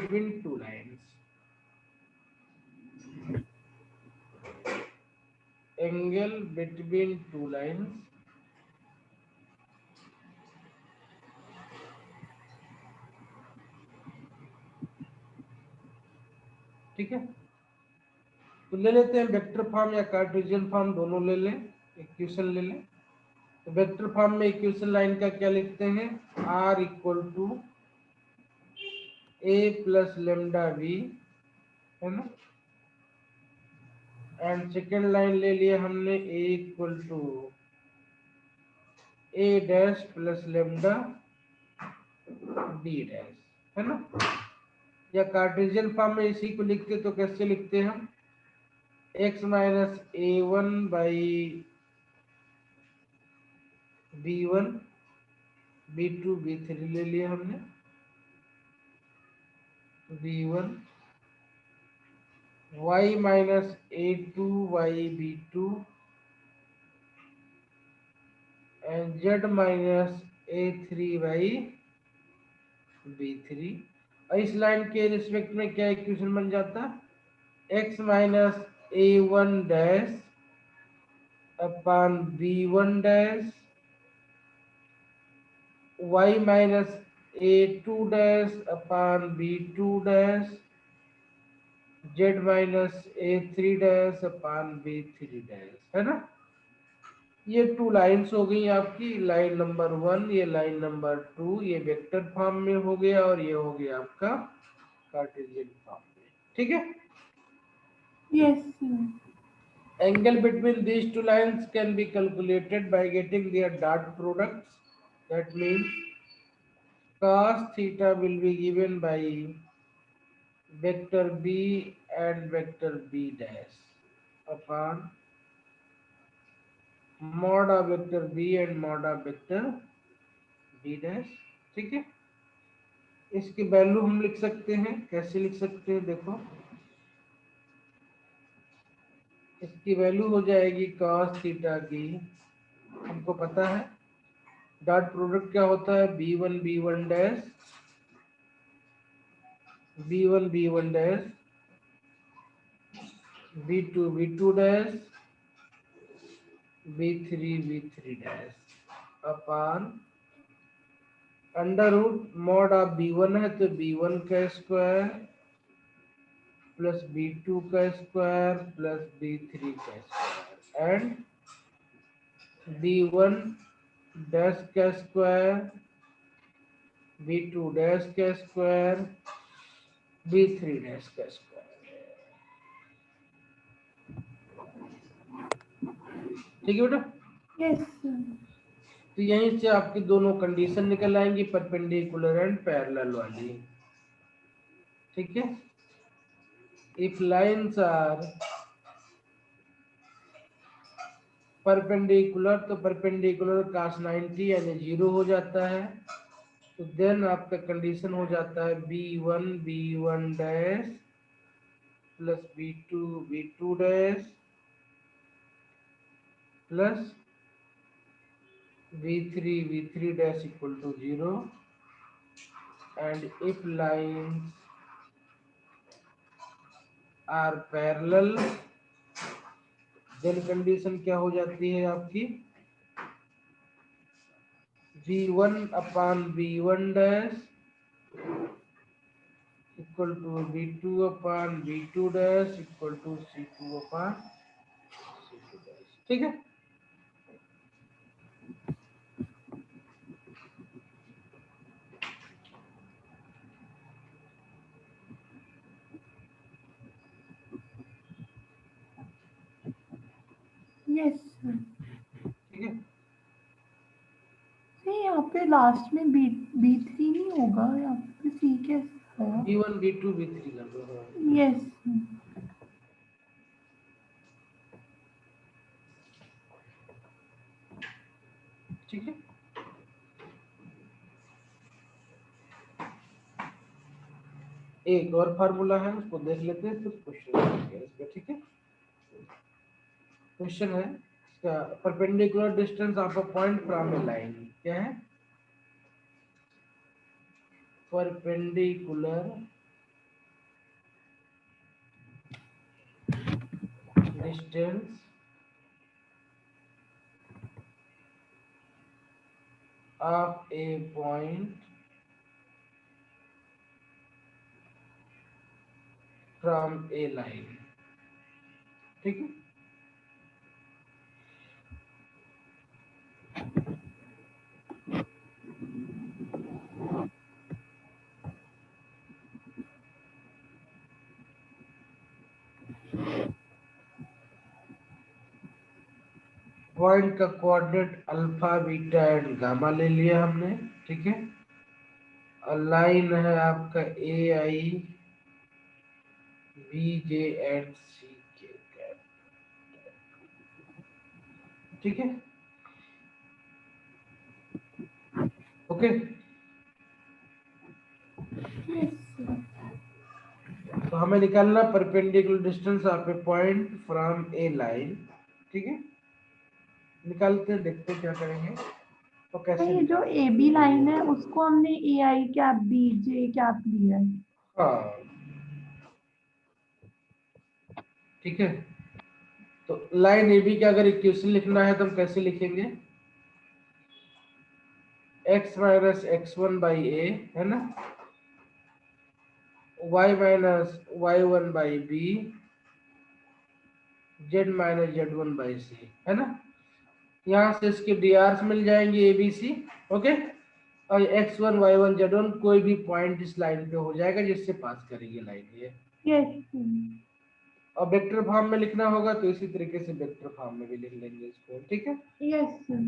between two lines. Angle between two lines ठीक है। तो ले लेते हैं वेक्टर फॉर्म या कार्टेशियन फॉर्म, दोनों ले लें, इक्वेशन ले लें। तो वेक्टर फॉर्म में इक्वेशन लाइन का क्या लिखते हैं, r equal to a plus lambda v, है ना। एंड सेकेंड लाइन ले लिया हमने a equal to a dash plus lambda b dash, है ना। या कार्टेशियन फॉर्म में इसी को लिखते तो कैसे लिखते हैं हम, x minus a1 by b1 b2 b3 ले लिया हमने, b1 y minus a2 y b2 and z minus a3 y b3। और इस लाइन के रिस्पेक्ट में क्या इक्वेशन बन जाता, x minus a1 dash upon b1 dash y minus a2 dash upon b2 dash z minus a3 dash upon b3 dash, है ना। ये टू लाइंस हो गई आपकी, लाइन नंबर 1, ये लाइन नंबर 2, ये वेक्टर फॉर्म में हो गया और ये हो गया आपका कार्टेशियन फॉर्म में, ठीक है। Yes. Angle between these two lines can be calculated by getting their dot products. That means cos theta will be given by vector b and vector b dash upon mod of vector b and mod of vector b dash, ठीक है। इसकी value हम लिख सकते हैं, कैसे लिख सकते हैं देखो, इसकी वैल्यू हो जाएगी cos थीटा की, हमको पता है डॉट प्रोडक्ट क्या होता है, b1 dash b1 dash b2 dash b3 dash upon under root mod of b1 है तो b1 का स्क्वायर प्लस b2 का स्क्वायर प्लस b3 का स्क्वायर एंड b1 डैश का स्क्वायर b2 डैश का स्क्वायर b3 डैश का square, ठीक है बेटा। Yes. तो यहीं से आपकी दोनों कंडीशन निकल आएंगी, परपेंडिकुलर एंड पैरेलल वाली, ठीक है। इफ लाइंस आर परपेंडिकुलर तो परपेंडिकुलर cos 90 यानी 0 हो जाता है, तो देन आपका कंडीशन हो जाता है b1 dash plus b2 dash plus b3 dash equal to 0 and if lines are parallel then condition क्या हो जाती है आपकी, b1 upon b1 dash equal to b2 upon b2 dash equal to c2 upon c2 dash, ठीक है। Yes. ठीक है, नहीं, यहाँ पे लास्ट में B3 नहीं होगा, यहाँ पे C कैसे आया? b1 b2 b3 कर दो, हाँ Yes. ठीक है। एक और फार्मूला है उसको देख लेते हैं, फिर क्वेश्चन इस पे, ठीक है। क्वेश्चन है इसका, perpendicular distance of a point from A line, क्या है, perpendicular distance of a point from a line, ठीक है। पॉइंट का coordinate alpha beta and gamma ले लिया हमने, ठीक है। और लाइन है आपका ए आई बी जे एंड सी के कैप, ठीक है। Okay, yes sir. तो हमें निकालना perpendicular distance of A point from A line, ठीक है। निकालते हैं, देखते हैं क्या करेंगे तो कैसे ये जो ए बी लाइन है उसको हमने ए आई कैप बी जे कैप लिया है। हाँ, ठीक है। तो लाइन ए बी का अगर इक्वेशन लिखना है तो हम कैसे लिखेंगे, x minus x one by a, है ना, y minus y one by b, z minus z one by c, है ना। यहाँ से इसके डी मिल जाएंगे ए बी सी, ओके। और x one y one z one कोई भी पॉइंट इस लाइन पे हो जाएगा जिससे पास करेगी लाइन ये। यस और वेक्टर फॉर्म में लिखना होगा तो इसी तरीके से वेक्टर फॉर्म में भी लिख लेंगे इसको, ठीक है। Yes sir.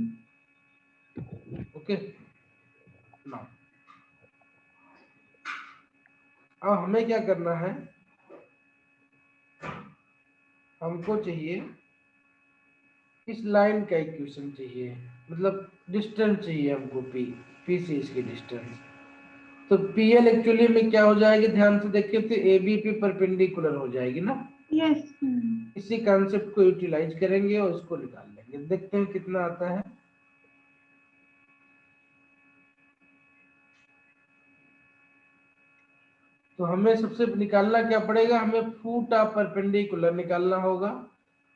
ओके, नाउ अब हमें क्या करना है, हमको चाहिए इस लाइन का इक्वेशन चाहिए, मतलब डिस्टेंस चाहिए हमको, पी से इसकी डिस्टेंस। तो पी एल एक्चुअली में क्या हो जाएगी, ध्यान से देखिए, तो ए बी पे परपेंडिकुलर हो जाएगी ना। यस इसी कॉन्सेप्ट को यूटिलाइज करेंगे और इसको निकाल लेंगे, देखते हैं कितना आता है। तो हमें सबसे निकालना क्या पड़ेगा, हमें फुट ऑफ परपेंडिकुलर निकालना होगा।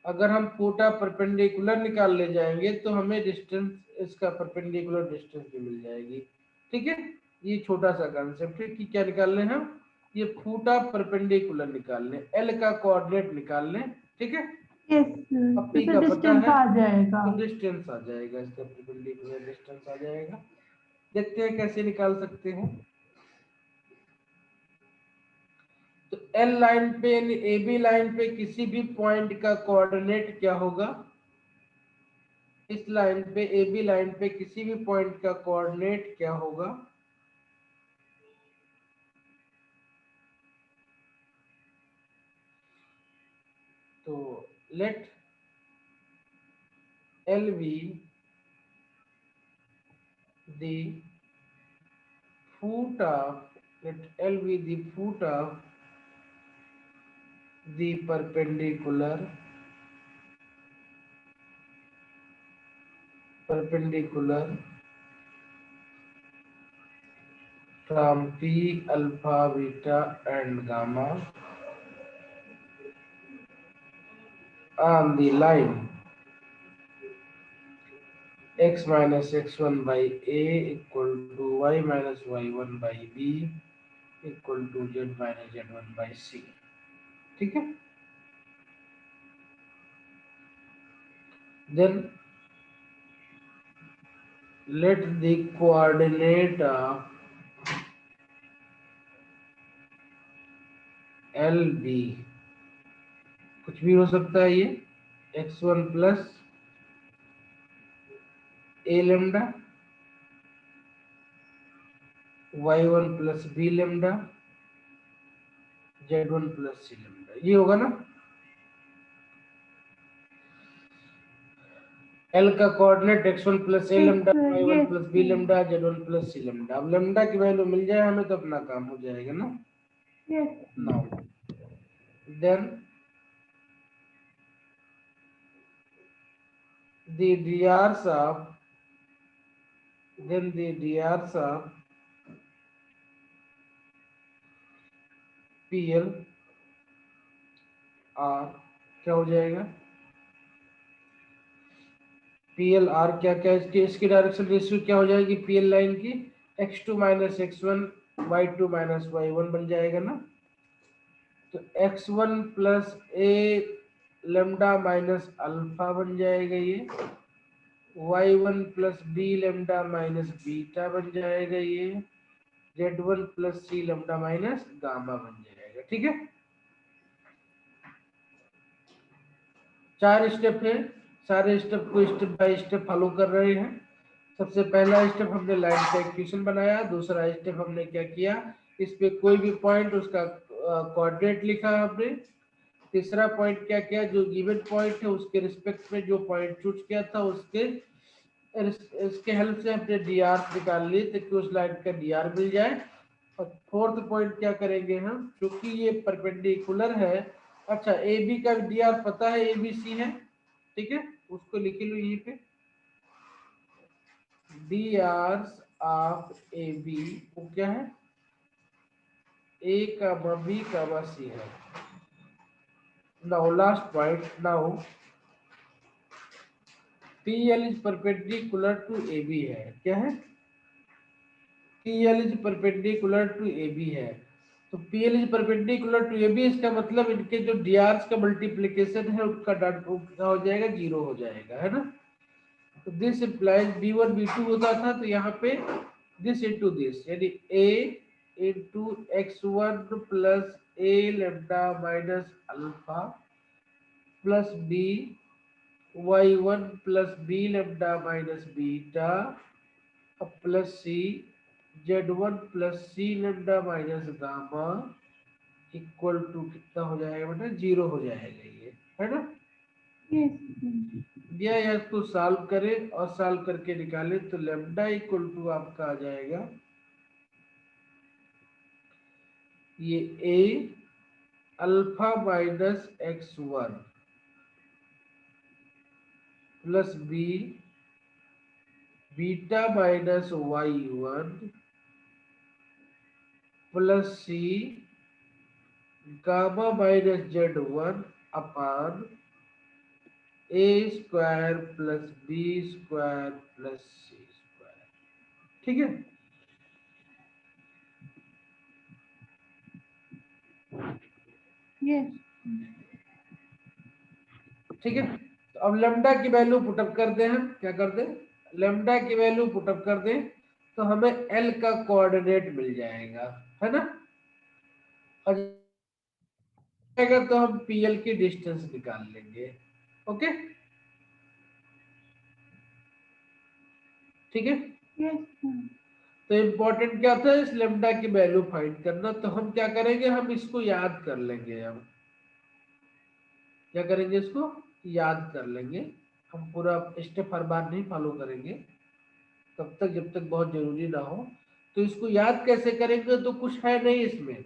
अगर हम फुट ऑफ परपेंडिकुलर निकाल ले जाएंगे तो हमें डिस्टेंस, इसका परपेंडिकुलर डिस्टेंस भी मिल जाएगी, ठीक है। ये छोटा सा कॉन्सेप्ट है कि क्या निकाल लें हम, ये फुट ऑफ परपेंडिकुलर निकाल लें, एल का कोऑर्डिनेट निकाल लें, ठीक है। यस अब तो पी फिर का पता डिस्टेंस है आ जाएगा। तो डिस्टेंस आ जाएगा, इसका परपेंडिकुलर डिस्टेंस आ जाएगा। देखते हैं कैसे निकाल सकते हैं। तो एल लाइन पे, ए बी लाइन पे किसी भी पॉइंट का कोऑर्डिनेट क्या होगा, इस लाइन पे ए बी लाइन पे किसी भी पॉइंट का कोऑर्डिनेट क्या होगा, तो let L be the foot of, let L be the foot of the perpendicular from P alpha beta and gamma on the line x minus x1 by a equal to y minus y1 by b equal to z minus z1 by c, ठीक है। Then let the coordinate of L be, कुछ भी हो सकता है ये, x1 plus a lambda, y1 plus b lambda, z1 plus c lambda, ये होगा ना। एल का कोऑर्डिनेट x1 प्लस ए lambda, y1 yes plus B lambda, z1 plus सी लेमडा। अब लेमडा की वैल्यू मिल जाए हमें तो अपना काम हो जाएगा ना। Yes now then the drs of, then the drs of PL are क्या हो जाएगा, पी एल आर क्या क्या इसकी डायरेक्शन रेशियो क्या हो जाएगी पी एल लाइन की, x2 minus x1 y2 minus y1 बन जाएगा ना। तो x1 प्लस ए लेमडा माइनस अल्फा बन जाएगा ये, y1 plus B lambda minus beta बन जाएगा ये, z1 प्लस सी लेमडा माइनस गामा बन जाएगा। ठीक है, 4 स्टेप है, सारे स्टेप को स्टेप बाय स्टेप फॉलो कर रहे हैं। सबसे पहला स्टेप हमने लाइन का इक्वेशन बनाया, दूसरा स्टेप हमने क्या किया, इस पे कोई भी पॉइंट उसका कोऑर्डिनेट लिखा हमने, तीसरा पॉइंट क्या किया, जो गिवन पॉइंट है उसके रिस्पेक्ट में जो पॉइंट चूज किया था उसके इसके हेल्प से हमने डी आर निकाल लिए ताकि उस लाइन का डी आर मिल जाए। और फोर्थ पॉइंट क्या करेंगे हम, क्योंकि ये परपेंडिकुलर है, अच्छा ए बी का डी आर पता है, ए बी सी है, ठीक है, उसको लिख लो यहीं पे, D R of A B वो क्या है, ए का बी का सी है। Now last point, now PL is perpendicular to AB है, क्या है, PL is perpendicular to AB है, तो PL is perpendicular to AB, इसका मतलब इनके जो DRs का मल्टीप्लिकेशन है उसका डॉट हो जाएगा, जीरो हो जाएगा, है ना। तो दिस इम्प्लाइज B1 B2 होता था, तो यहाँ पे दिस इंटू दिस, यानी A into x1 plus A lambda minus alpha plus B y1 plus B lambda minus beta plus C z1 plus C lambda minus gamma equal to कितना हो जाएगा बेटा, जीरो हो जाएगा ये, है ना। यस या तो सॉल्व करें और सॉल्व करके निकालें तो लेमडा इक्वल टू आपका आ जाएगा ये a alpha minus x1 plus B beta minus y1 plus C gamma minus z1 upon A square plus B square plus C square. ठीक है, यस ठीक है। तो अब लेमडा की वैल्यू पुटअप कर दें, हम क्या कर दें, लेमडा की वैल्यू पुटअप कर दें तो हमें एल का कोऑर्डिनेट मिल जाएगा, है ना। और जाएगा तो हम पीएल की डिस्टेंस निकाल लेंगे। ओके, ठीक है। यस तो इम्पोर्टेंट क्या था, इस लेमडा की वैल्यू फाइंड करना, तो हम क्या करेंगे, हम इसको याद कर लेंगे, हम क्या करेंगे, इसको याद कर लेंगे। हम पूरा स्टेप हर बार नहीं फॉलो करेंगे, तब तक जब तक बहुत जरूरी ना हो। तो इसको याद कैसे करेंगे, तो कुछ है नहीं इसमें,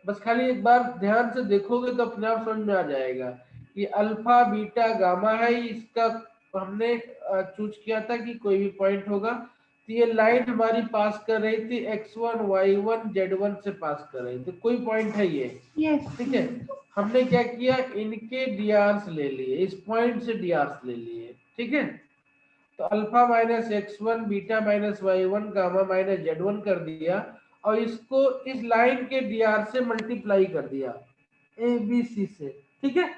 बस खाली एक बार ध्यान से देखोगे तो अपने आप समझ में आ जाएगा। ये अल्फा बीटा गामा है, इसका हमने चूज किया था कि कोई भी पॉइंट होगा, तो ये लाइन हमारी पास कर रही थी x1 y1 z1 से पास कर रही थी, कोई पॉइंट है ये, यस ठीक है। हमने क्या किया, इनके डीआरस ले लिए, इस पॉइंट से डीआरस ले लिए, ठीक है। तो alpha minus x1 beta minus y1 gamma minus z1 कर दिया, और इसको इस लाइन के डीआर से मल्टीप्लाई कर दिया ए बी सी से, ठीक है,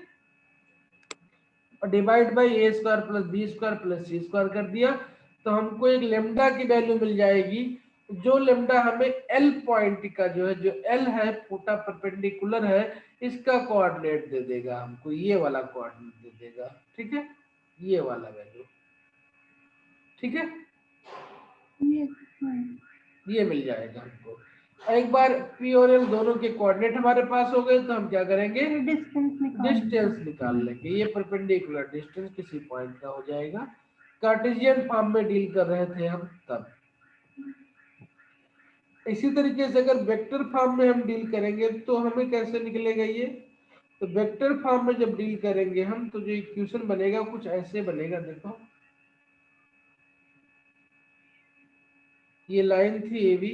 और divide by A square plus B square plus C square कर दिया। तो हमको एक लेमडा की वैल्यू मिल जाएगी, जो लेमडा हमें एल पॉइंट का जो है, जो एल है पूरा परपेंडिकुलर है, इसका कोऑर्डिनेट दे देगा हमको, ये वाला कोऑर्डिनेट दे देगा, ठीक है, ये वाला वैल्यू, ठीक है, यस ये मिल जाएगा हमको। एक बार पी और एल दोनों के कोऑर्डिनेट हमारे पास हो गए तो हम क्या करेंगे, डिस्टेंस डिस्टेंस निकाल निकाल लेंगे, ये परपेंडिकुलर डिस्टेंस किसी पॉइंट का हो जाएगा। कार्टेशियन फॉर्म में डील कर रहे थे हम तब। इसी तरीके से अगर वेक्टर फॉर्म में हम डील करेंगे तो हमें कैसे निकलेगा ये, तो वेक्टर फॉर्म में जब डील करेंगे हम तो जो इक्वेशन बनेगा कुछ ऐसे बनेगा, देखो ये लाइन थी ए बी,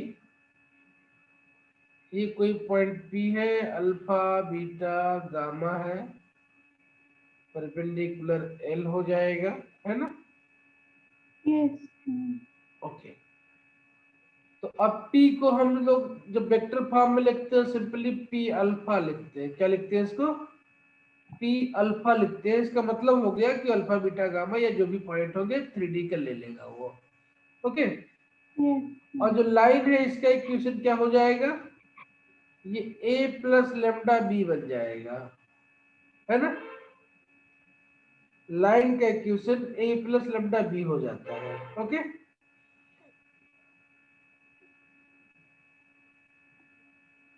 ये कोई पॉइंट पी है, अल्फा बीटा गामा है, परपेंडिकुलर एल हो जाएगा, है ना। यस। ओके, तो अब P को हम लोग जब वेक्टर फॉर्म में लिखते हैं सिंपली P अल्फा लिखते हैं। क्या लिखते हैं इसको? P अल्फा लिखते हैं। इसका मतलब हो गया कि अल्फा बीटा गामा या जो भी पॉइंट होंगे 3D का ले लेगा वो। ओके, और जो लाइन है इसका इक्वेशन क्या हो जाएगा? ये a प्लस लेमडा बी बन जाएगा, है ना। लाइन का equation a plus lambda B हो जाता है। Okay,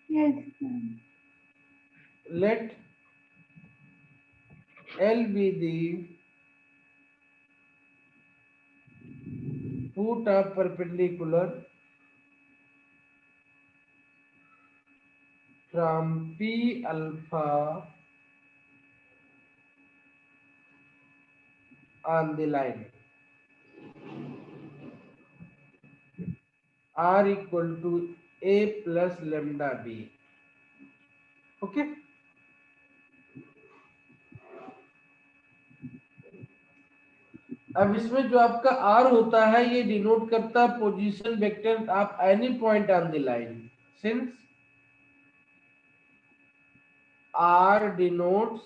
yes. let L be the foot of perpendicular from P alpha on the line R equal to a plus lambda b। Okay, अब इसमें जो आपका R होता है ये डिनोट करता है position vector of any point on the line. Since R denotes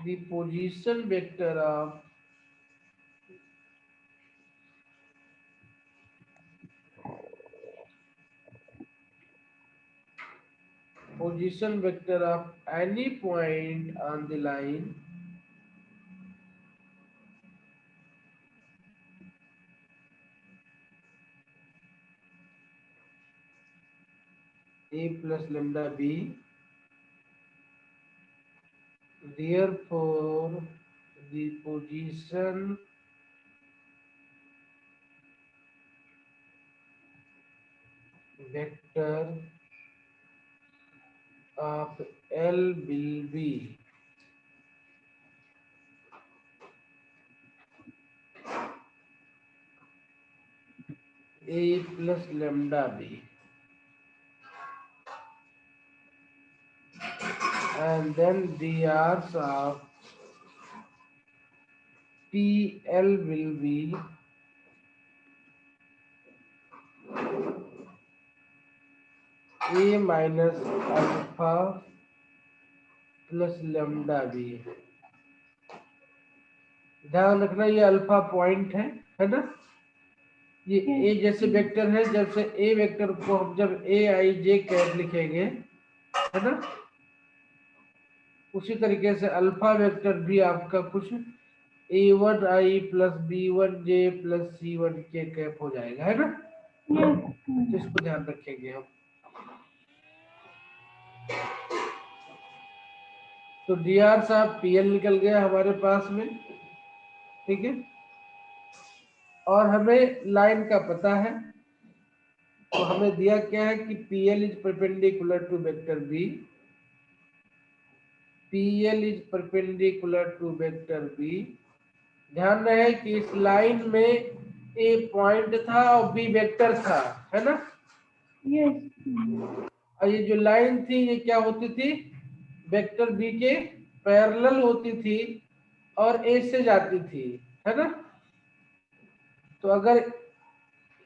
the position vector of any point on the line a plus lambda b। Therefore, the position vector of L will be a plus lambda b, and then dr's of PL will be a minus alpha plus lambda b। ध्यान रखना ये alpha point है ना। ये ए जैसे vector है, जब से ए वेक्टर को हम जब ए आई जे कैप लिखेंगे, है ना, उसी तरीके से अल्फा वेक्टर भी आपका कुछ a1i plus b1j plus c1k cap हो जाएगा, है ना। तो इसको ध्यान रखेंगे हम। तो डी आर साहब पीएल निकल गया हमारे पास में, ठीक है। और हमें लाइन का पता है, तो हमें दिया क्या है कि PL is perpendicular to vector B. PL is perpendicular to vector B. ध्यान रहे कि इस लाइन में ए पॉइंट था और बी वेक्टर था, है ना। और ये जो लाइन थी ये क्या होती थी? वेक्टर बी के पैरेलल होती थी और ए से जाती थी, है ना। तो अगर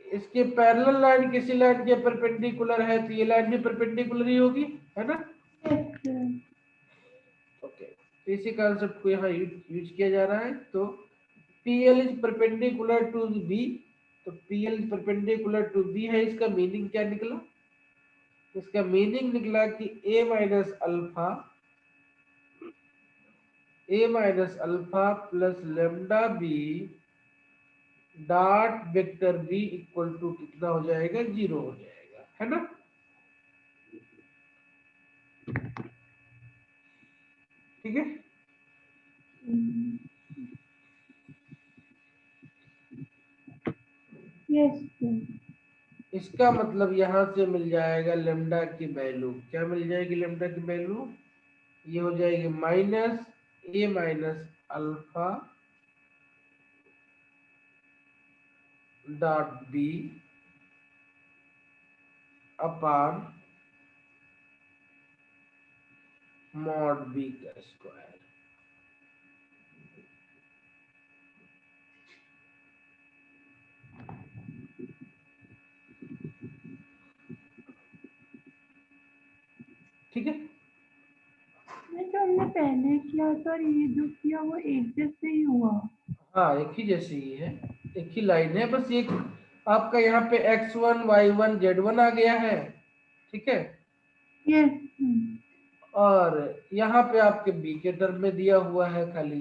इसके पैरेलल लाइन किसी लाइन के परपेंडिकुलर है तो ये लाइन भी परपेंडिकुलर ही होगी, है ना। ओके, तो इसी कॉन्सेप्ट को यहाँ यूज किया जा रहा है। तो PL is perpendicular to B, तो PL is perpendicular to B है। इसका मीनिंग क्या निकला? इसका मीनिंग निकला कि a minus alpha plus lambda B dot vector B equal to कितना हो जाएगा? 0 हो जाएगा, है ना। ठीक है, इसका मतलब यहां से मिल जाएगा लेमडा की वैल्यू। क्या मिल जाएगी लेमडा की वैल्यू? ये हो जाएगी minus a minus alpha dot B upon mod B का स्क्वायर। ठीक है, जो हमने पहले किया था और ये जो किया वो एक जैसे ही हुआ। हाँ एक ही जैसी ही है, एक ही लाइन है, बस ये आपका यहाँ पे x1 y1 z1 आ गया है। ठीक है, यस। और यहाँ पे आपके b के टर्म में दिया हुआ है खाली।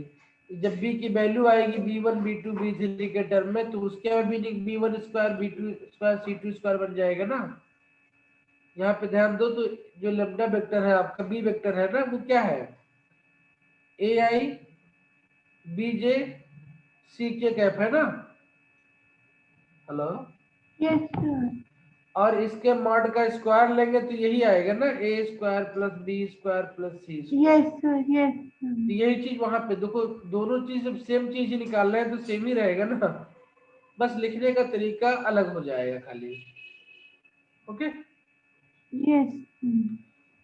जब b की वैल्यू आएगी b1 b2 b3 के टर्म में, तो उसके भी b1 square b2 square c2 square बन जाएगा ना। यहाँ पे ध्यान दो, तो जो लेम्डा वेक्टर है आपका बी वेक्टर है ना, वो क्या है, ए आई बी जे सी के कैप है ना। Hello, yes sir. और इसके मॉड का स्क्वायर लेंगे तो यही आएगा ना, a square plus B square plus C square. Yes sir. Yes तो यही चीज वहां पे देखो, दोनों चीज जब सेम चीज ही निकाल रहे हैं तो सेम ही रहेगा ना, बस लिखने का तरीका अलग हो जाएगा खाली। Okay, yes.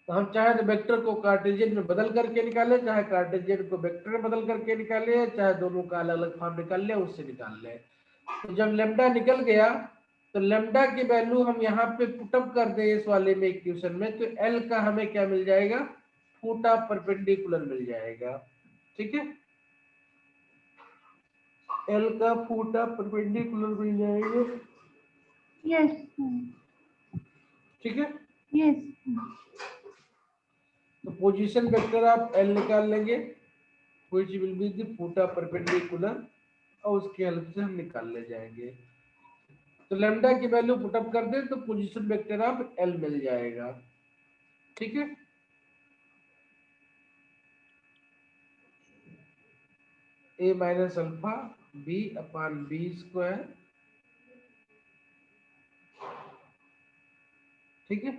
तो हम चाहे तो वेक्टर को कार्टेशियन में बदल करके निकाले, चाहे कार्टेशियन को वेक्टर में बदल करके निकाले, चाहे दोनों का अलग अलग फॉर्म निकाल ले, उससे निकाल ले। तो जब लेम्डा निकल गया, तो लेम्डा की वैल्यू हम यहाँ पे पुटअप कर दे इस वाले में इक्वेशन में, तो एल का हमें क्या मिल जाएगा, फूटा परपेंडिकुलर मिल जाएगा। ठीक है, एल का फूटा परपेंडिकुलर मिल जाएगा। यस। ठीक है, यस। तो पोजीशन वेक्टर आप एल निकाल लेंगे, which will be the फूटा परपेंडिकुलर, और उसके हेल्प से हम निकाल ले जाएंगे। तो लेम्डा की वैल्यू पुटअप कर दे तो पोजीशन वेक्टर आप एल मिल जाएगा। ठीक है, ए माइनस अल्फा बी अपान बी स्क्वायर। ठीक है,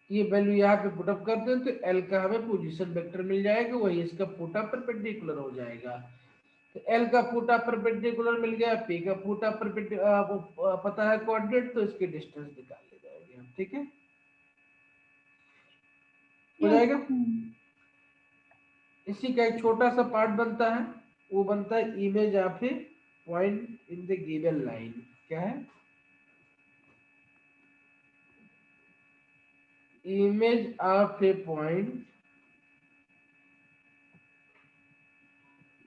ये वैल्यू यहाँ पे पुटअप कर दे तो एल का हमें पोजीशन वेक्टर मिल जाएगा, वही इसका फूटा परपेंडिकुलर हो जाएगा। तो एल का फूटा परपेंडिकुलर मिल गया, पी का फूटा परपेंडिकुलर पता है कोऑर्डिनेट, तो इसके डिस्टेंस निकाल ले जाएंगे हम। ठीक है, हो यस। जाएगा। इसी का एक छोटा सा पार्ट बनता है, वो बनता है image of A point in the given line. क्या है, image of A point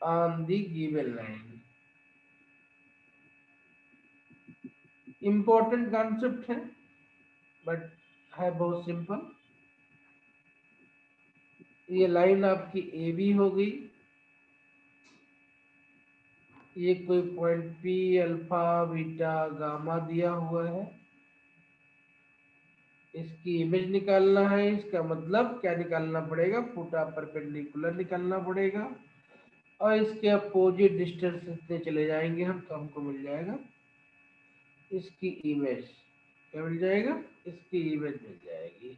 on the given line. Important concept है, बट है बहुत सिंपल। ये लाइन आपकी ए बी हो गई, ये कोई point P alpha beta gamma दिया हुआ है, इसकी इमेज निकालना है। इसका मतलब क्या निकालना पड़ेगा, फूटा परपेंडिकुलर निकालना पड़ेगा, और इसके अपोजिट डिस्टेंस से चले जाएंगे हम, तो हमको मिल जाएगा इसकी इमेज। क्या मिल जाएगा, इसकी इमेज मिल जाएगी,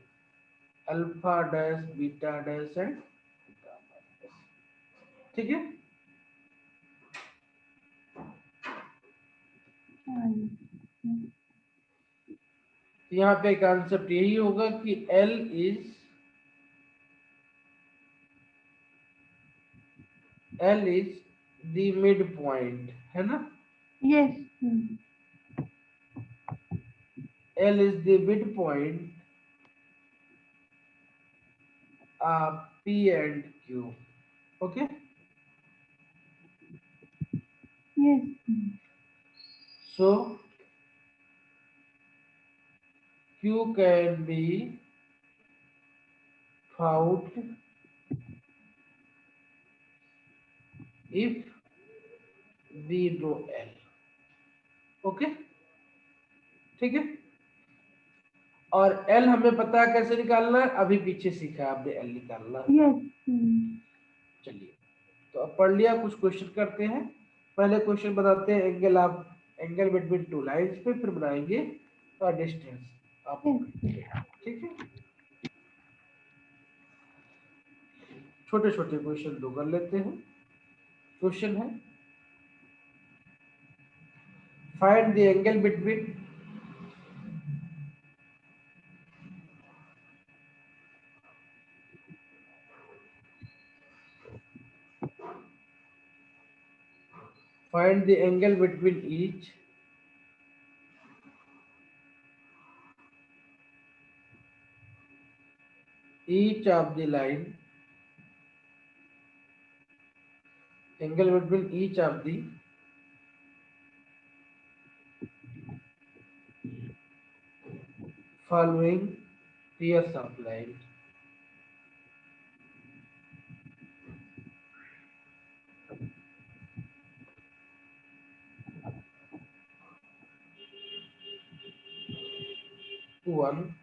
alpha dash beta dash and gamma dash. ठीक है, तो यहाँ पे कॉन्सेप्ट यही होगा कि L is the mid point, है ना। Yes. L is the midpoint of P and Q. Okay. Yes. So Q can be found if we know L. Okay. ठीक है, और L हमें पता है कैसे निकालना है, अभी पीछे सीखा है आपने L निकालना। यस। चलिए, तो अब पढ़ लिया, कुछ क्वेश्चन करते हैं। पहले क्वेश्चन बताते हैं एंगल बिटवीन टू लाइंस पे, फिर बनाएंगे डिस्टेंस आप। ठीक है, छोटे छोटे क्वेश्चन दो कर लेते हैं। क्वेश्चन है, find the angle between Find the angle between each of the line, angle between each of the following pairs of line. One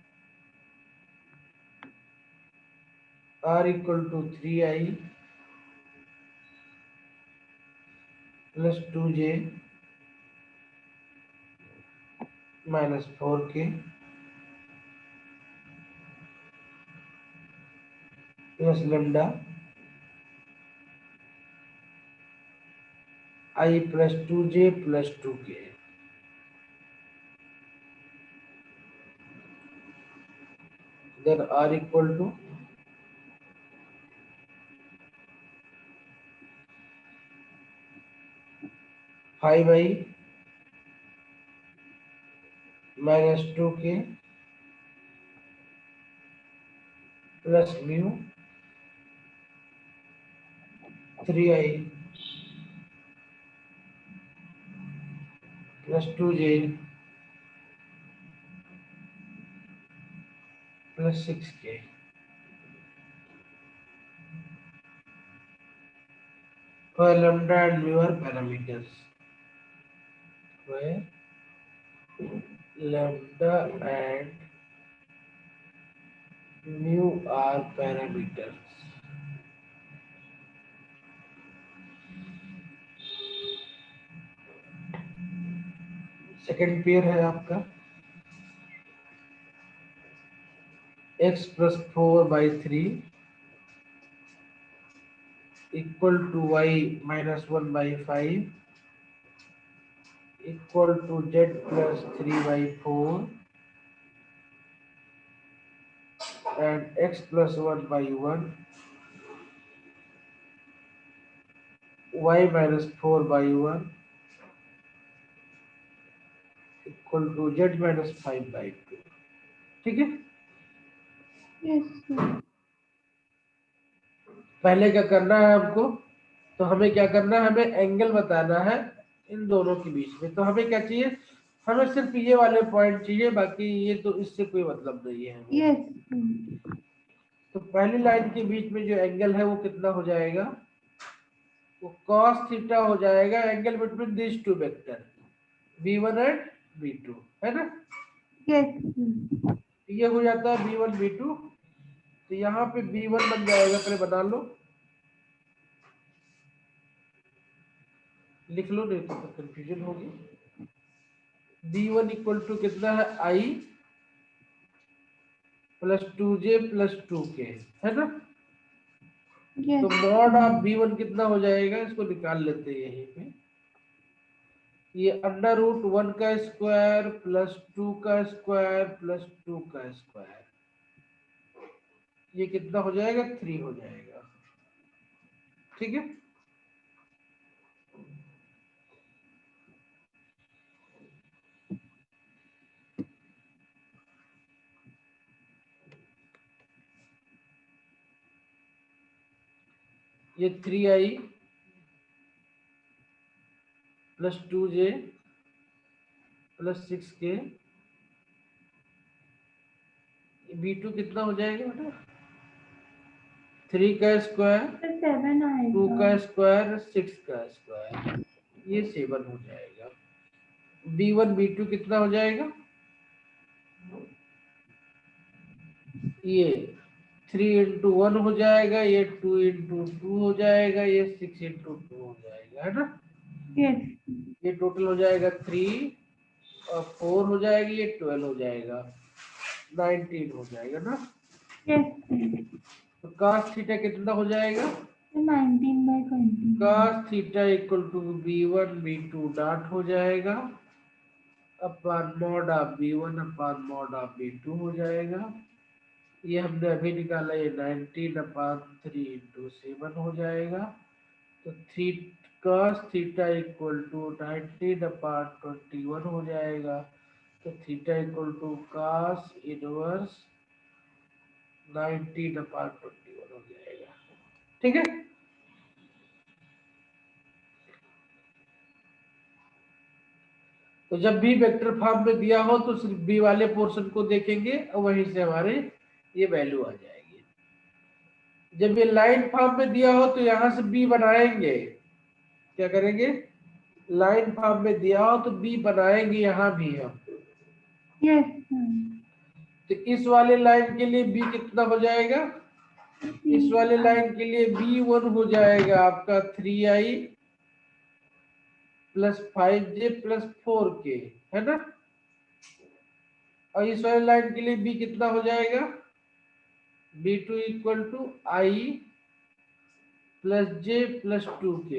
r equal to 3i plus 2j minus 4k plus lambda I plus 2j plus 2k. Then r equal to five I minus 2k plus mu 3i plus 2j plus 6k. Where lambda and mu are parameters. Where lambda and mu are parameters. Second pair है आपका x plus 4/3 equal to y minus 1/5 equal to z plus 3/4 and x plus 1/1 y minus 4/1 equal to z minus 5/2. ठीक है, yes sir. पहले क्या करना है हमको, तो हमें क्या करना है, हमें एंगल बताना है इन दोनों के बीच में। तो हमें क्या चाहिए, हमें सिर्फ ये वाले पॉइंट चाहिए, बाकी ये तो इससे कोई मतलब नहीं है हमें। यस तो पहली लाइन के बीच में जो एंगल है वो कितना हो जाएगा, वो cos थीटा हो जाएगा, angle between this two vector v1 and v2, है ना। यस ये हो जाता है v1 v2, तो यहाँ पे v1 बन जाएगा, पहले बना लो, लिख लो, नहीं तो कंफ्यूजन होगी। v1 इक्वल टू कितना है, i plus 2j plus 2k, है ना। तो मॉड ऑफ v1 कितना हो जाएगा, इसको निकाल लेते हैं यहीं पे। ये अंडर रूट 1 का स्क्वायर प्लस 2 का स्क्वायर प्लस 2 का स्क्वायर, ये कितना हो जाएगा, 3 हो जाएगा। ठीक है, ये 3i plus 2j plus 6k, v2 कितना हो जाएगा बेटा, 3 का स्क्वायर 7 आएगा, 2 का स्क्वायर 6 का स्क्वायर, ये 7 हो जाएगा। v1 v2 कितना हो जाएगा, ये 3 इंटू 1 हो जाएगा, ये 2 इंटू 2 हो जाएगा, ये 6 इंटू 2 हो जाएगा, है ना। यस ये टोटल हो जाएगा 3 और 4 हो जाएगी, ये 12 हो जाएगा, 19 हो जाएगा ना। यस तो cos थीटा कितना हो जाएगा, 19/20 cos theta equal to v1 v2 dot हो जाएगा upon mod of v1 upon mod of v2 हो जाएगा। ये हमने अभी निकाला, ये 19 अपॉन 3 इंटू 7 हो जाएगा। तो 3 cos थीटा इक्वल टू 19/21 हो जाएगा। तो theta equal to cos inverse 19/21 हो जाएगा। ठीक है, तो जब भी वेक्टर फॉर्म में दिया हो तो सिर्फ बी वाले पोर्शन को देखेंगे और वहीं से हमारे ये वैल्यू आ जाएगी। जब ये लाइन फॉर्म में दिया हो तो यहां से बी बनाएंगे। क्या करेंगे? लाइन फॉर्म में दिया हो तो बी बनाएंगे यहां भी हम। यस तो इस वाले लाइन के लिए बी कितना हो जाएगा? इस वाले लाइन के लिए बी 1 हो जाएगा आपका 3i plus 5j plus 4k, है ना। और इस वाले लाइन के लिए बी कितना हो जाएगा? b2 equal to i plus j plus 2k।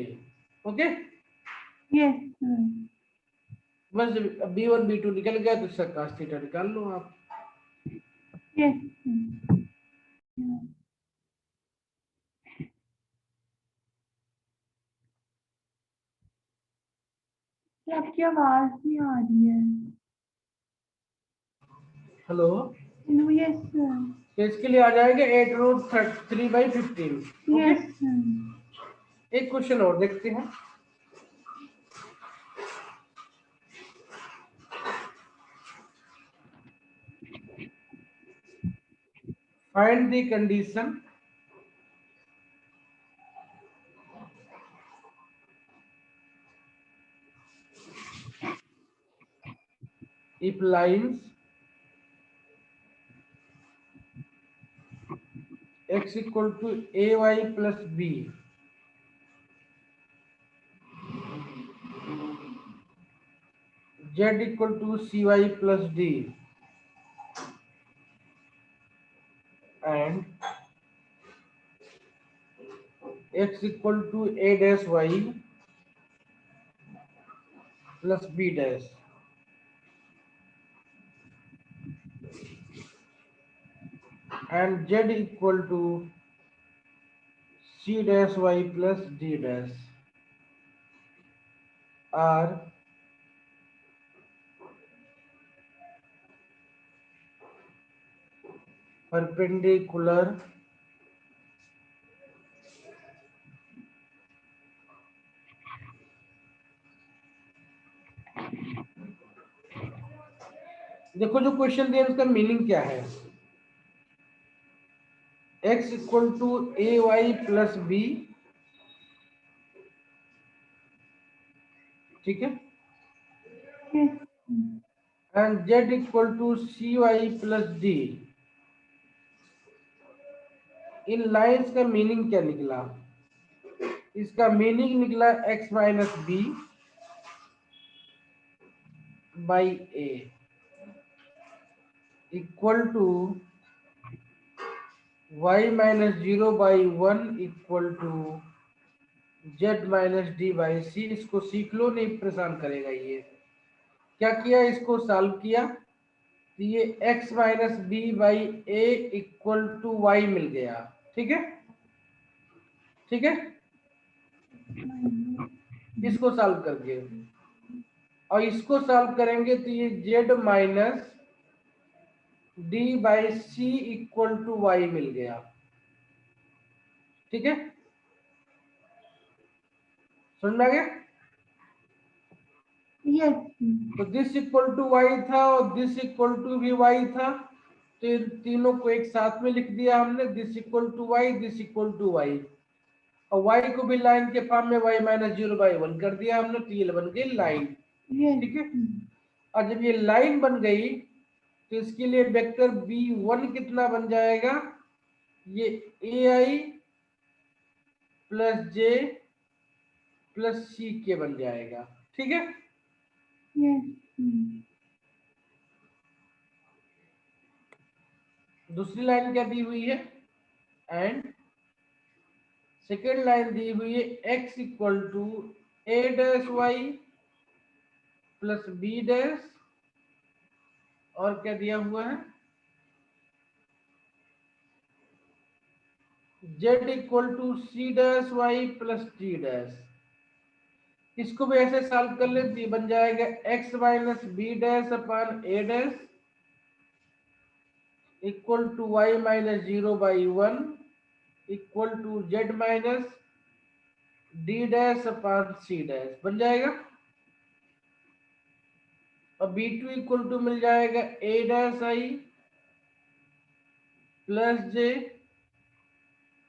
Okay, yes बस b1 b2 निकल गया तो इसका cos थीटा निकाल लो आप। यस आपकी आवाज नहीं आ रही है। हेलो, हेलो यस तो इसके लिए आ जाएगा 8√3/15। ओके, यस एक क्वेश्चन और देखते हैं। Find the condition if lines x equal to ay plus b z equal to cy plus d and x equal to a dash y plus b dash and z equal to c dash y plus d dash are perpendicular देखो जो question दिया उसका meaning क्या है। x equal to a y plus b, ठीक है, yes and z equal to c y plus d. इन lines का मीनिंग क्या निकला? इसका मीनिंग निकला x minus b by a equal to y minus 0/1 equal to z minus d by c. इसको सीख लो, नहीं परेशान करेगा ये। क्या किया? इसको सॉल्व किया तो ये x minus b by a equal to y मिल गया। ठीक है, ठीक है, इसको सॉल्व करके और इसको सॉल्व करेंगे तो ये z minus d by c equal to y मिल गया। ठीक है, समझ में आ गया? यस तो दिस इक्वल टू वाई था और दिस इक्वल टू भी वाई था, तो इन तीनों को एक साथ में लिख दिया हमने, this equal to Y, this equal to Y, और वाई को भी लाइन के फॉर्म में वाई माइनस 0/1 कर दिया हमने, तो ये बन गई लाइन। ठीक है, और जब ये लाइन बन गई तो इसके लिए वेक्टर b1 कितना बन जाएगा? ये ai प्लस जे प्लस सी के बन जाएगा। ठीक है, यस दूसरी लाइन क्या दी हुई है? एंड सेकेंड लाइन दी हुई है x equal to A dash Y plus B dash, और क्या दिया हुआ है? z equal to C dash Y plus D dash. इसको भी ऐसे सॉल्व कर लेते हैं, बन जाएगा x minus B dash upon A dash equal to y minus 0/1 equal to z minus D dash upon C dash बन जाएगा। और b2 इक्वल टू मिल जाएगा a dash I plus J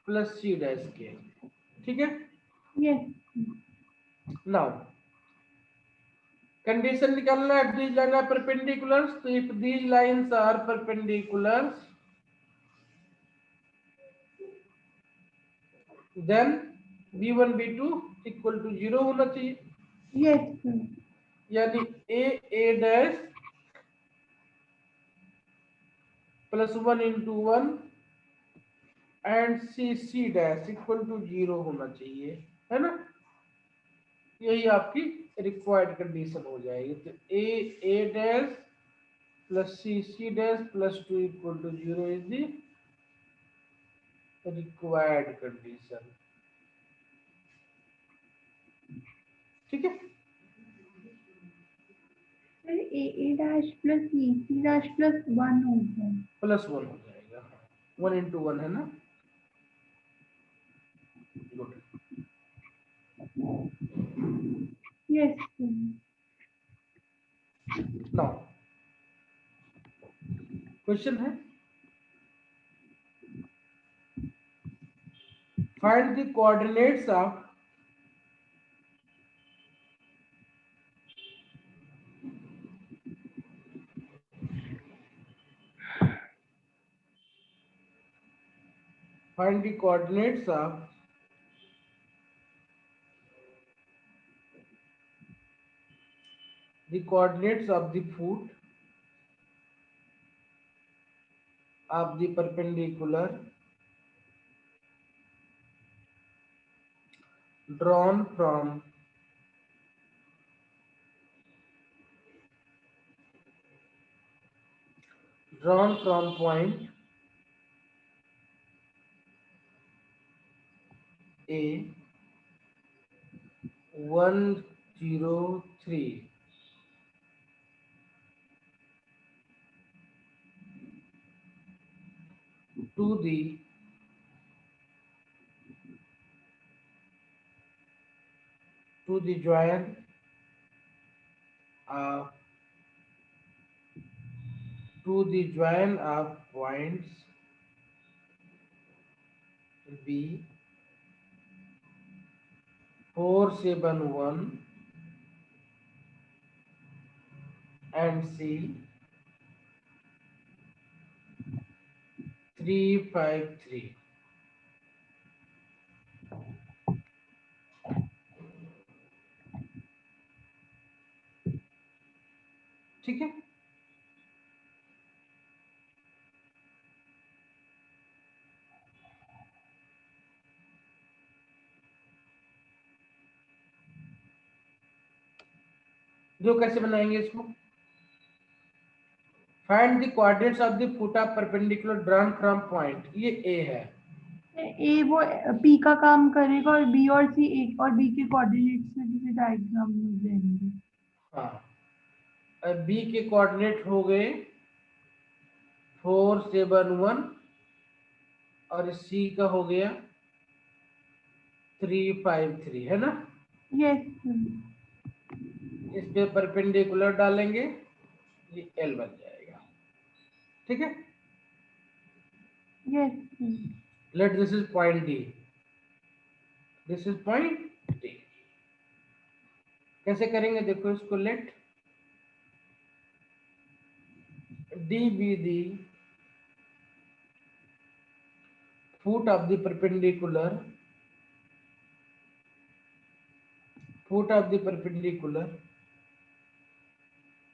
plus C dash K. ठीक है। Yes. Now condition निकालना है, these line are perpendicular, तो if these lines are perpendicular then b1 b2 equal to 0 होना चाहिए। Yes, sir. यानी a dash plus 1 into 1 and C dash equal to 0 होना चाहिए, है ना। यही आपकी रिक्वायर्ड कंडीशन हो जाएगी। तो a dash plus C dash plus 2 equal to 0 is the required condition. ठीक है। Sir, A dash plus C dash plus 1 होगा। +1 हो जाएगा, 1 into 1 है ना। Good. Yes, sir. Now question है, find the coordinates of find the coordinates of the foot of the perpendicular drawn from point A 103 to the join of points B 471 and C 353। ठीक है। जो कैसे बनाएंगे इसको, find the coordinates of the foot of perpendicular drawn from point, ये ए है। ए वो P का काम करेगा और B और C एक और B के कोऑर्डिनेट्स में किसी डायग्राम में जाएंगे। हाँ, अब बी के कोऑर्डिनेट हो गए 471 और सी का हो गया 353, है ना। यस इस पे परपेंडिकुलर डालेंगे, ये एल बन जाएगा। ठीक है। Yes let this is point D, this is point D. कैसे करेंगे देखो इसको, let D be the foot of the perpendicular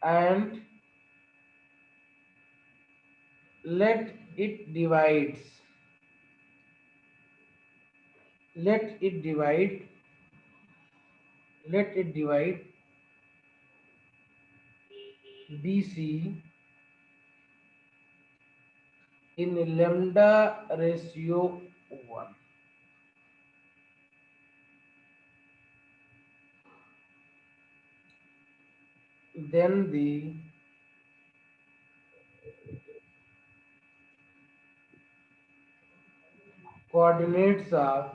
and let it divide BC in lambda ratio 1। then the coordinates of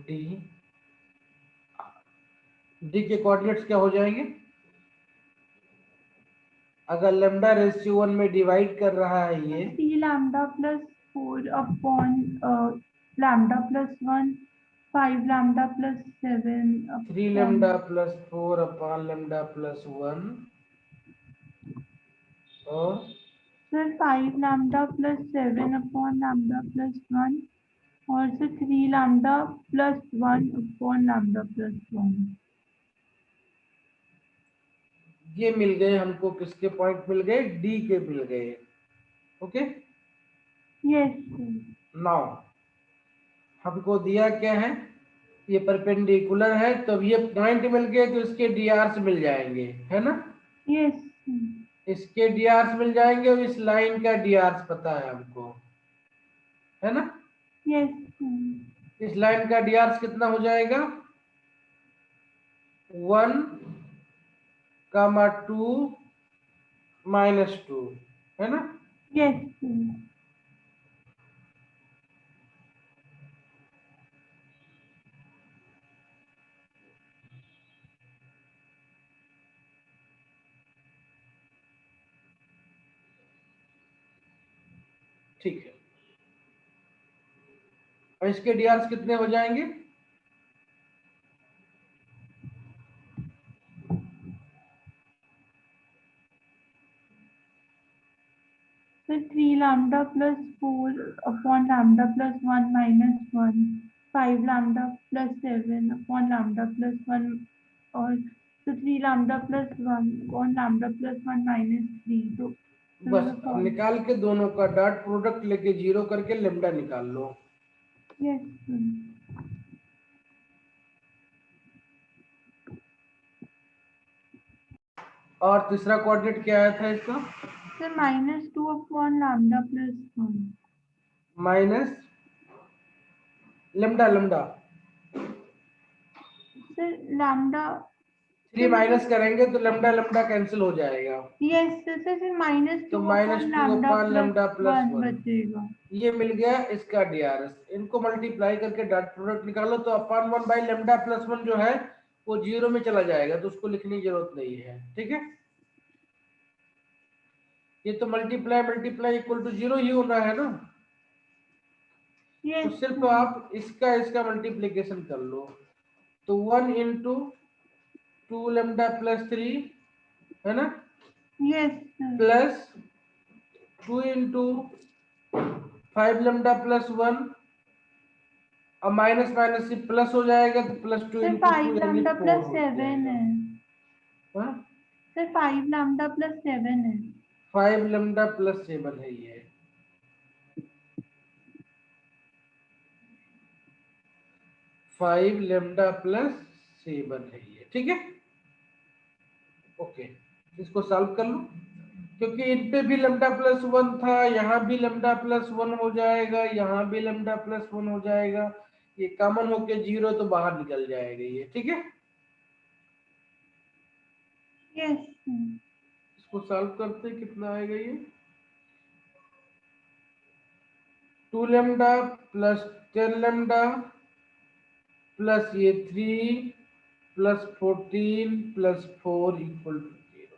D, D के coordinates क्या हो जाएंगे? अगर lambda ratio 1 में डिवाइड कर रहा है ये 3 lambda plus 4 upon lambda plus 1, 5 lambda plus 7 3 upon lambda plus 4 upon lambda plus 1 और sir 5 lambda plus 7 upon lambda plus 1 और sir 3 lambda plus 1 upon lambda plus 1। ये मिल गए हमको, किसके पॉइंट मिल गए? डी के मिल गए। ओके, यस नाउ हमको दिया क्या है? ये परपेंडिकुलर है, तो अब ये पॉइंट मिल गए तो इसके डीआर्स मिल जाएंगे, है ना? यस इसके डीआर्स मिल जाएंगे और इस लाइन का डीआर्स पता है हमको, है ना? यस इस लाइन का डीआर्स कितना हो जाएगा? 1, 2 -2, है ना? यस ठीक है, और इसके डीआर्स कितने हो जाएंगे? Sir 3 lambda plus 4 upon lambda plus 1 minus 1, 5 lambda plus 7 upon lambda plus 1 और तो 3 lambda plus 1 upon lambda plus 1 minus 3 तो बस अब निकाल के दोनों का डॉट प्रोडक्ट लेके जीरो करके लेमडा निकाल लो। यस और तीसरा कोऑर्डिनेट क्या आया था इसका? Sir -2 upon lambda plus 1 minus lambda, lambda sir lambda 3 minus करेंगे तो लेमडा लेमडा कैंसिल हो जाएगा, यस सर -2 तो upon -2 lambda upon lambda plus 1 बचेगा। ये मिल गया इसका डीआरएस। इनको मल्टीप्लाई करके डॉट प्रोडक्ट निकालो तो अपॉन 1 बाई लेमडा प्लस 1 जो है वो जीरो में चला जाएगा, तो उसको लिखने की जरूरत नहीं है। ठीक है, ये तो multiply multiply equal to zero ही होना है ना, तो सिर्फ आप इसका मल्टीप्लीकेशन कर लो, तो 1 इंटू 2 लेमडा प्लस 3 है ना, yes plus 2 into 5 lambda plus 1 और माइनस माइनस से प्लस हो जाएगा, तो प्लस 2 सर इंटू 5 2 यानी lambda 4 plus हो 7 जाएगा। है हाँ? सर 5 lambda plus 7 है 5 लेमडा प्लस 7 है ये, फाइव लेमडा प्लस 7 है ये। ठीक है, ओके, इसको सॉल्व कर लो, क्योंकि इन पे भी लेमडा प्लस 1 था, यहाँ भी लेमडा प्लस 1 हो जाएगा, यहाँ भी लेमडा प्लस 1 हो जाएगा, ये कॉमन होके जीरो तो बाहर निकल जाएगा ये। ठीक है, यस इसको सॉल्व करते कितना आएगा ये? 2 लेमडा प्लस 10 लेमडा प्लस ये 3 प्लस 14 प्लस 4 इक्वल टू 0,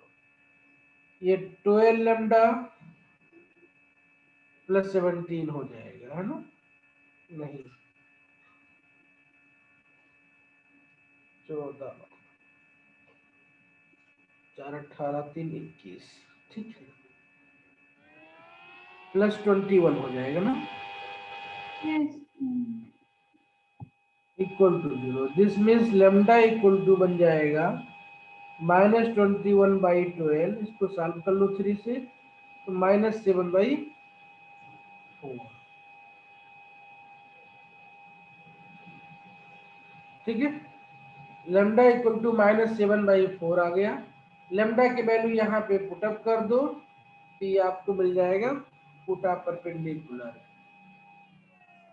ये 12 लेमडा प्लस 17 हो जाएगा, है ना? नहीं, 14, 4 18 3 21, ठीक है, प्लस 21 हो जाएगा ना, yes equal to 0। This means lambda equal to बन जाएगा -21 बाई 12, इसको सॉल्व कर लो 3 से, तो -7 बाई 4। ठीक है, लेमडा इक्वल टू -7 बाई 4 आ गया। लेमडा की वैल्यू यहाँ पे पुटअप कर दो, तो ये आपको मिल जाएगा पुटा परपेंडिकुलर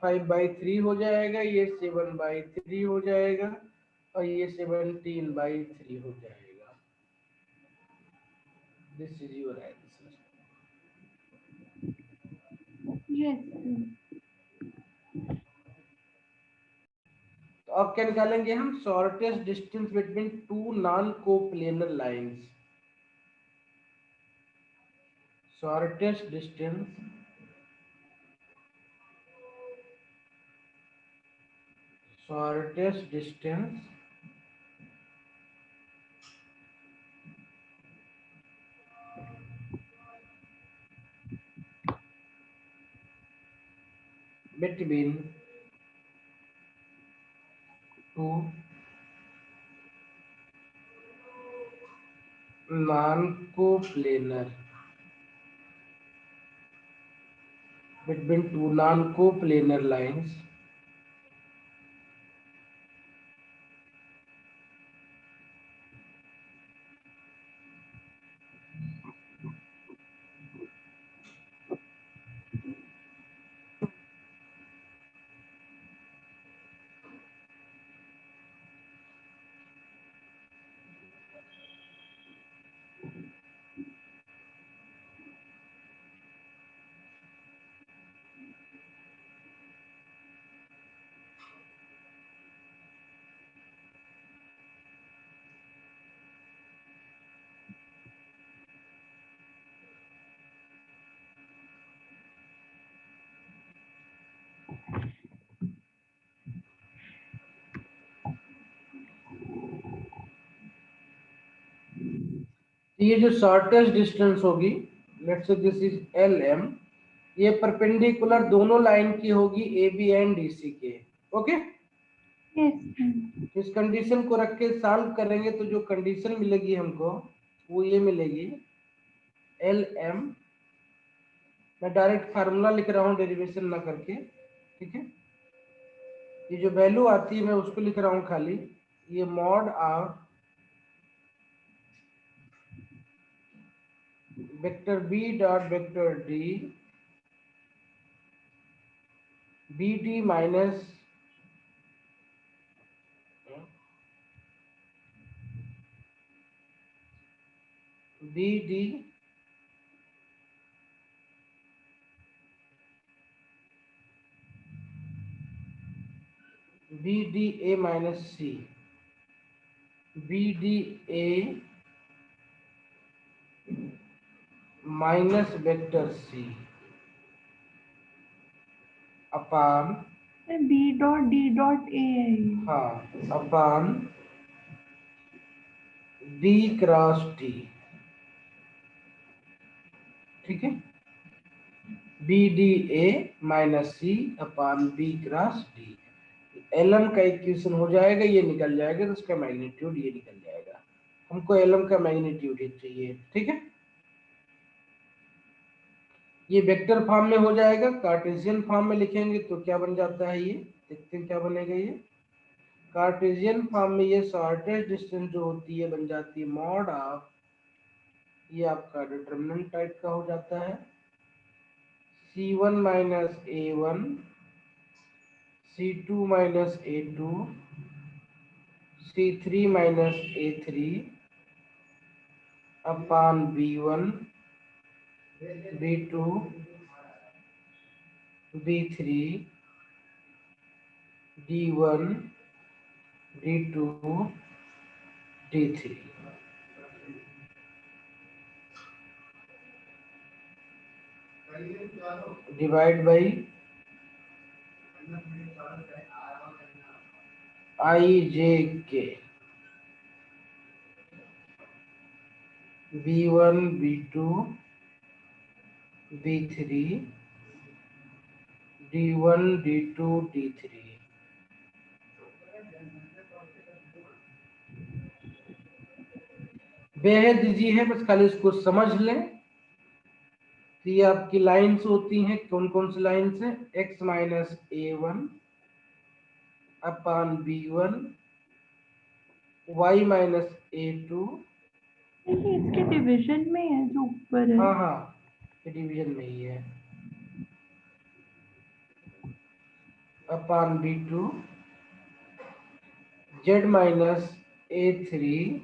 5/3 हो जाएगा, ये 7/3 हो जाएगा, और ये 17/3 हो जाएगा। This is your answer. Yes. तो अब क्या निकालेंगे हम? Shortest distance between two non coplanar lines. Shortest distance between two non-coplanar lines ये जो शॉर्टेस्ट डिस्टेंस होगी, let's say this is LM, ये परपेंडिकुलर दोनों लाइन की होगी AB एंड DC के। Okay, Yes. इस कंडीशन को रख के सॉल्व करेंगे तो जो कंडीशन मिलेगी हमको वो ये मिलेगी LM। मैं डायरेक्ट फार्मूला लिख रहा हूँ डेरिवेशन ना करके, ठीक है। ये जो वैल्यू आती है मैं उसको लिख रहा हूँ खाली, ये mod of vector B dot vector D BD minus BD BDA minus C, BDA minus vector C upon, B dot D dot A है ये। हाँ, अपान D क्रॉस T, ठीक है। BDA माइनस C अपान B क्रॉस D, LM का equation हो जाएगा, ये निकल जाएगा तो उसका मैग्नीट्यूड ये निकल जाएगा। हमको LM का मैग्नीट्यूड ही चाहिए, ठीक है। ये वेक्टर फॉर्म में हो जाएगा, कार्टेशियन फॉर्म में लिखेंगे तो क्या बन जाता है, ये देखते हैं क्या बनेगा। ये कार्टेशियन फॉर्म में ये शॉर्टेस्ट डिस्टेंस जो होती है बन जाती है मॉड ऑफ, ये आपका डिटरमिनेंट टाइप का हो जाता है, C1 minus A1 C2 minus A2 C3 minus A3 upon B1 B2 B3 D1 D2 D3 divide by IJK B1 B2 B3 D1 D2 D3। बेहद इजी है, बस खाली इसको समझ लें। तो ये आपकी लाइंस होती हैं, कौन कौन सी लाइंस है? x माइनस A1 अपान B1 y माइनस A2, ये इसके डिवीजन में है जो ऊपर है। हाँ हाँ, ये डिवीजन में ही है, अपान B2 z minus a3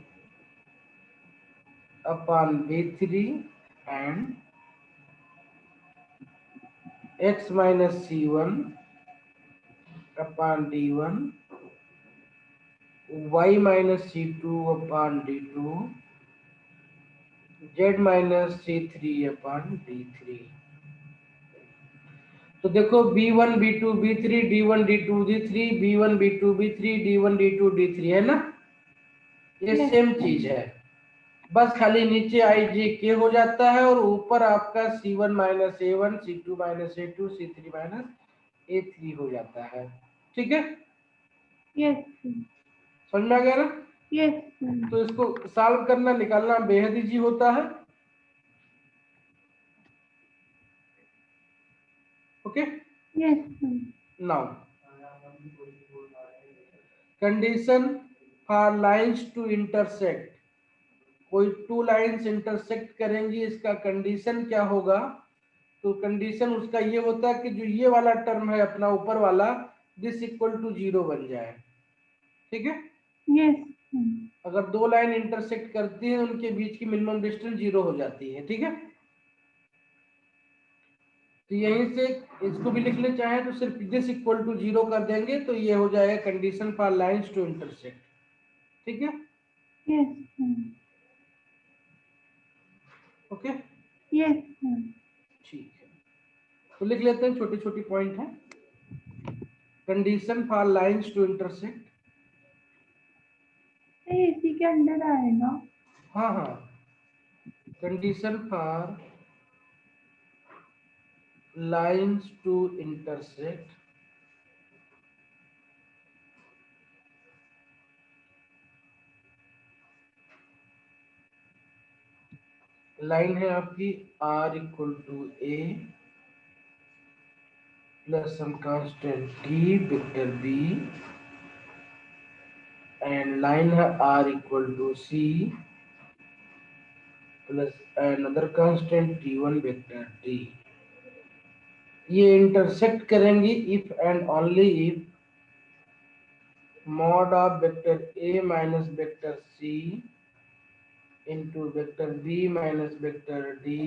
upon b3 and x minus c1 upon d1, y minus c2 upon d2, z minus c3 upon d3। तो देखो b1 b2 b3 d1 d2 d3 b1 b2 b3 d1 d2 d3 है ना, ये Yes, same sir. चीज है, बस खाली नीचे आई जे के हो जाता है और ऊपर आपका c1 minus a1 c2 minus a2 c3 minus a3 हो जाता है। ठीक है, Yes, sir. समझ में आ गया ना। Yes, sir. तो इसको सॉल्व करना निकालना बेहद इजी होता है। Okay, Yes, sir. Now condition for lines to intersect, कोई टू लाइंस इंटरसेक्ट करेंगी, इसका कंडीशन क्या होगा, तो कंडीशन उसका ये होता है कि जो ये वाला टर्म है अपना ऊपर वाला, दिस इक्वल टू 0 बन जाए। ठीक है, Yes, sir. अगर दो लाइन इंटरसेक्ट करती है उनके बीच की मिनिमम डिस्टेंस 0 हो जाती है। ठीक है, तो यहीं से इसको भी लिख ले, चाहे तो सिर्फ दिस इक्वल टू 0 कर देंगे तो ये हो जाएगा condition for lines to intersect. ठीक है, Yes, sir. Okay, Yes, sir. ठीक है, तो लिख लेते हैं, छोटी छोटी पॉइंट है। Condition for lines to intersect, ये इसी के अंदर आएगा। हाँ हाँ, condition for lines to intersect, line है आपकी r equal to a plus some constant t vector b, and line है r equal to c plus another constant t1 vector d। ये इंटरसेक्ट करेंगी if and only if mod of vector a minus vector c into vector b minus vector d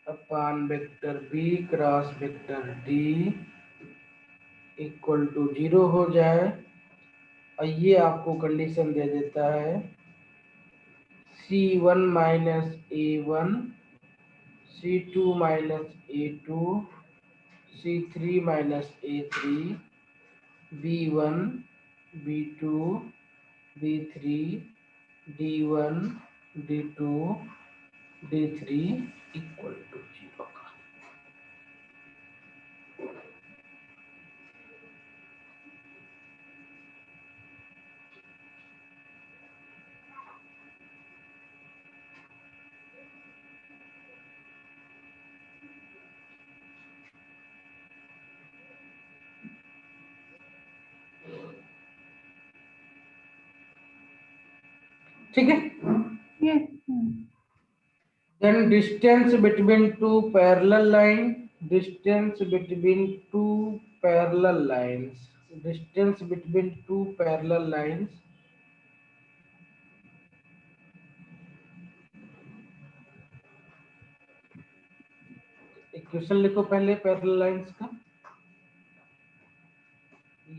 upon vector b cross vector d equal to 0 हो जाए। और ये आपको condition दे देता है c1 minus a1 c2 minus a2 c3 minus a3 b1 b2 b3 d1 d2 d3 equal to 0 का। ठीक है, Yes, sir. then distance between two parallel line, distance between two parallel lines, distance between two parallel lines, equation लिखो पहले parallel lines का,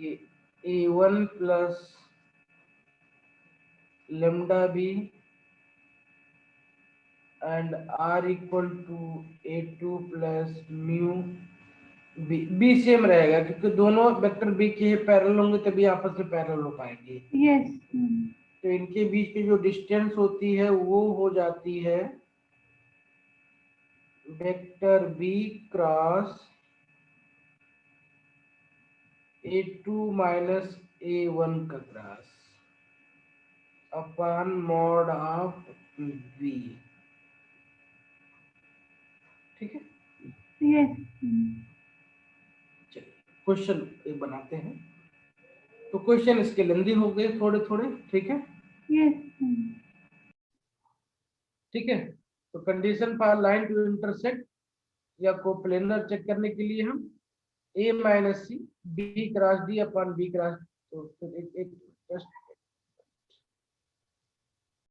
ये a1 plus lambda B and r equal to a2 plus mu B same रहेगा क्योंकि दोनों vector B के parallel होंगे तभी आपस में पैरेलल हो पाएंगे। Yes, sir. तो इनके बीच की जो डिस्टेंस होती है वो हो जाती है vector B cross a2 minus a1 का cross upon mod of B. ठीक है, Yes, sir. चलिए क्वेश्चन बनाते हैं। तो क्वेश्चन इसके लेंदी हो गए थोड़े थोड़े। ठीक है, Yes, sir. ठीक है, तो condition for line to intersect या कोप्लेनर चेक करने के लिए हम a minus C B cross D upon B cross तो फिर एक